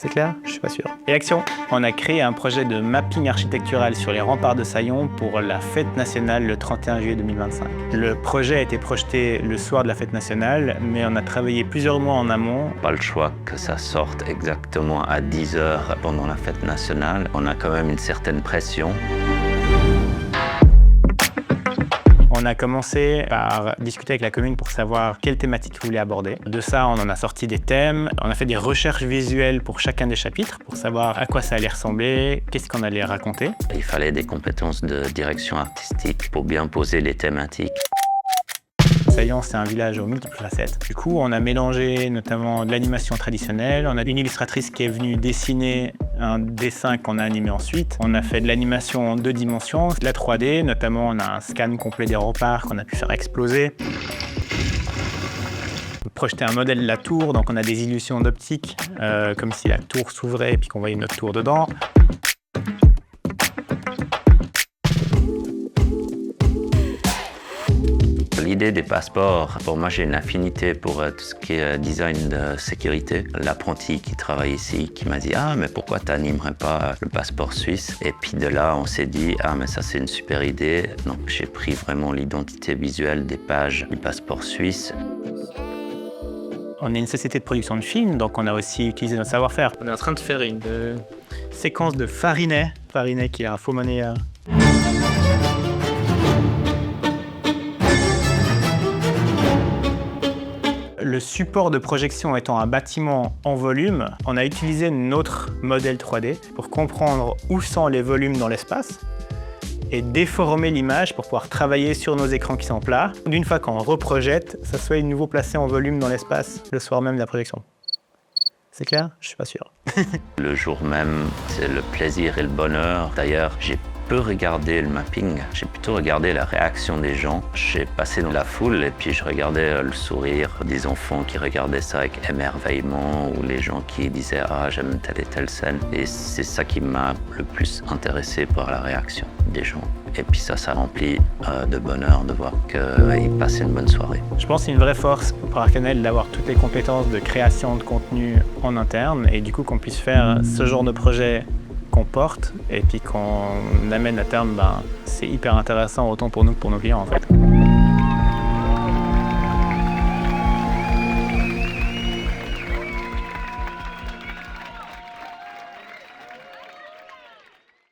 C'est clair? Je suis pas sûr. Et action! On a créé un projet de mapping architectural sur les remparts de Saillons pour la fête nationale le 31 juillet 2025. Le projet a été projeté le soir de la fête nationale, mais on a travaillé plusieurs mois en amont. Pas le choix que ça sorte exactement à 10h pendant la fête nationale. On a quand même une certaine pression. On a commencé par discuter avec la commune pour savoir quelle thématique vous voulez aborder. De ça, on en a sorti des thèmes. On a fait des recherches visuelles pour chacun des chapitres pour savoir à quoi ça allait ressembler, qu'est-ce qu'on allait raconter. Il fallait des compétences de direction artistique pour bien poser les thématiques. Saillons, c'est un village aux multiples facettes. Du coup, on a mélangé notamment de l'animation traditionnelle. On a une illustratrice qui est venue dessiner un dessin qu'on a animé ensuite. On a fait de l'animation en 2 dimensions, de la 3D, notamment on a un scan complet des remparts qu'on a pu faire exploser. Projeter un modèle de la tour, donc on a des illusions d'optique, comme si la tour s'ouvrait et puis qu'on voyait notre tour dedans. L'idée des passeports, pour moi j'ai une affinité pour tout ce qui est design de sécurité. L'apprenti qui travaille ici qui m'a dit « Ah mais pourquoi tu n'animerais pas le passeport suisse ?» Et puis de là on s'est dit « Ah mais ça c'est une super idée ». Donc j'ai pris vraiment l'identité visuelle des pages du passeport suisse. On est une société de production de films, donc on a aussi utilisé notre savoir-faire. On est en train de faire une séquence de Farinet. Farinet qui est un faux monnayeur. Le support de projection étant un bâtiment en volume, on a utilisé notre modèle 3D pour comprendre où sont les volumes dans l'espace et déformer l'image pour pouvoir travailler sur nos écrans qui sont plats. D'une fois qu'on reprojette, ça soit de nouveau placé en volume dans l'espace le soir même de la projection. C'est clair? Je suis pas sûr. Le jour même, c'est le plaisir et le bonheur. D'ailleurs, j'ai peu regardé le mapping, j'ai plutôt regardé la réaction des gens. J'ai passé dans la foule et puis je regardais le sourire des enfants qui regardaient ça avec émerveillement ou les gens qui disaient « Ah, j'aime telle et telle scène ». Et c'est ça qui m'a le plus intéressé par la réaction des gens. Et puis ça remplit de bonheur de voir qu'ils passaient une bonne soirée. Je pense que c'est une vraie force pour Arcanel d'avoir toutes les compétences de création de contenu en interne et du coup qu'on puisse faire ce genre de projet qu'on porte et puis qu'on amène à terme, c'est hyper intéressant autant pour nous que pour nos clients en fait.